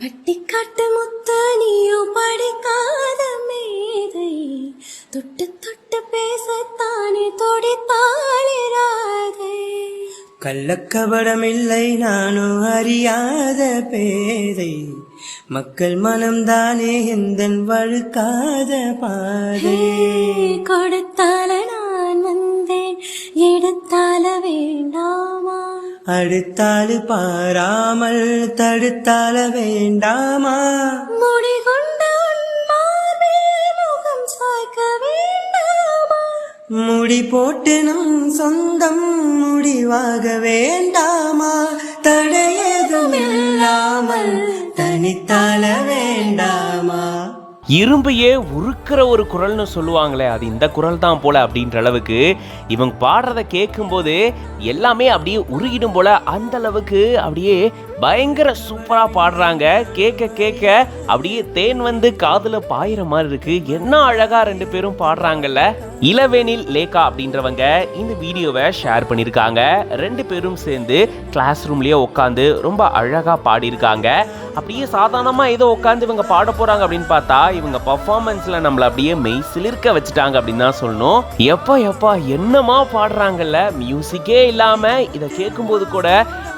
பட்டிக்காட்டு முத்தானியோ படிக்காத மேதை தொட்டு தொட்டு பேசத்தானே தொடித்தாளிராதை. கள்ளக்கபடமில்லை நானும் அறியாத பேதை, மக்கள் மனம்தானே எந்தன் வழுக்காத பாதை. கொடுத்தால நான் வந்தேன், எடுத்தால வேண்டாமா? அடுத்தாளு பாராமல் தடுத்தால வேண்டாமா? முடிகொண்ட உன் மார்பில் முகம் சாய்க்க வேண்டாமா? முடி போட்டு நம் சொந்தம் முடிவாக வேண்டாமா? தடையதுமில்லாமல் தனித்தால வேண்டாமா? இரும்பையே உருக்கிற ஒரு குரல்னு சொல்லுவாங்களே, அது இந்த குரல் தான் போல அப்படின்ற அளவுக்கு இவங்க பாடுறத கேட்கும்போது எல்லாமே அப்படியே உருகிடும் போல. அந்த அளவுக்கு அப்படியே பயங்கர சூப்பரா பாடுறாங்க. கேட்க கேட்க அப்படியே தேன் வந்து காதுல பாயிற மாதிரி இருக்கு. என்ன அழகா ரெண்டு பேரும் பாடுறாங்கல்ல. இளவேனில் லேகா அப்படின்றவங்க இந்த வீடியோவை ஷேர் பண்ணியிருக்காங்க. ரெண்டு பேரும் சேர்ந்து கிளாஸ் ரூம்லயே உட்காந்து ரொம்ப அழகா பாடியிருக்காங்க. அப்படியே சாதாரணமா ஏதோ உட்காந்து இவங்க பாட போறாங்க அப்படின்னு பார்த்தா இவங்க பர்ஃபார்மன்ஸ்ல நம்மள அப்படியே மெய் சிலிர்க்க வச்சுட்டாங்க அப்படின்னு தான் சொல்லணும். எப்பா என்னமா பாடுறாங்கல்ல. மியூசிக்கே இல்லாம இதை கேட்கும்போது கூட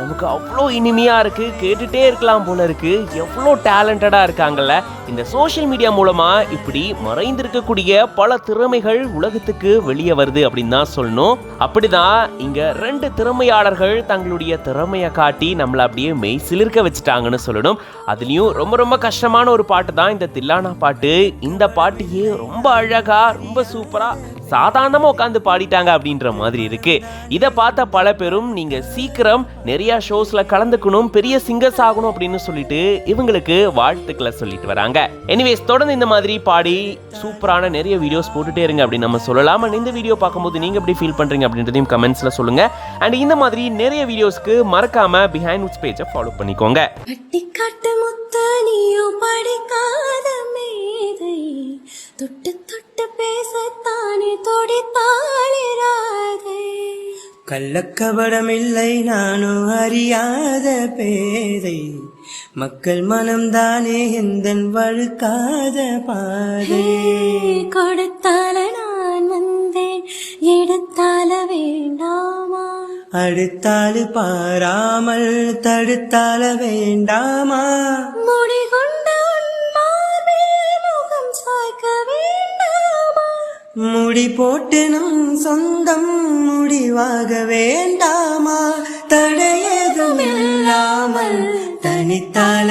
நமக்கு அவ்வளோ இனிமையா இருக்கு, கேட்டுட்டே இருக்கலாம் போல இருக்கு. எவ்வளோ டேலண்டடா இருக்காங்கல்ல. இந்த சோஷியல் மீடியா மூலமா இப்படி மறைந்திருக்கக்கூடிய பல திறமைகள் உலகத்துக்கு வெளியே வருது அப்படின்னு தான் சொல்லணும். அப்படிதான் இங்க ரெண்டு திறமையாளர்கள் தங்களுடைய திறமையை காட்டி நம்மள அப்படியே மெய் சிலிர்க்க வச்சுட்டாங்கன்னு சொல்லணும். அதுலயும் ரொம்ப ரொம்ப கஷ்டமான ஒரு பாட்டு தான் இந்த தில்லானா பாட்டு. இந்த பாட்டையே ரொம்ப அழகா ரொம்ப சூப்பரா சாதாரணமா உட்காந்து பாடிட்டாங்க அப்படின்ற மாதிரி இருக்கு. இதை பார்த்த பல பேரும் நீங்க சீக்கிரம் நிறைய ஷோஸ்ல கலந்துக்கணும், பெரிய சிங்கர்ஸ் ஆகணும் அப்படின்னு சொல்லிட்டு இவங்களுக்கு வாழ்த்துக்களை சொல்லிட்டு வராங்க. எனிவேஸ், தொடர்ந்து இந்த மாதிரி பாடி சூப்பரான நிறைய வீடியோஸ் போட்டுட்டே இருங்க அப்படின்னு நம்ம சொல்லலாம். அண்ட் இந்த வீடியோ பார்க்கும்போது நீங்க எப்படி ஃபீல் பண்றீங்க அப்படின்றதையும் கமெண்ட்ஸ்ல சொல்லுங்க. அண்ட் இந்த மாதிரி நிறைய வீடியோஸ்க்கு மறக்காம பிஹைண்ட் உட்ஸ் பேஜை ஃபாலோ பண்ணிக்கோங்க. பட்டிக்காட்டு முத்தானியோ படிக்காத மேதை தொட்டு தொட்டு பேசத்தானே தொடித்தாளிராதை. கள்ளக்கபடமில்லை நானும் அறியாத பேதை, மக்கள் மனம்தானே எந்தன் வழுக்காத பாதை. கொடுத்தால நான் வந்தேன், எடுத்தால வேண்டாமா? அடுத்தாளு பாராமல் தடுத்தால வேண்டாமா? முடிகொண்ட உன் மார்பில் முகம் சாய்க்க வேண்டாமா? முடி போட்டு நம் சொந்தம் முடிவாக வேண்டாமா? தடையதுமில்லாமல் தனித்தால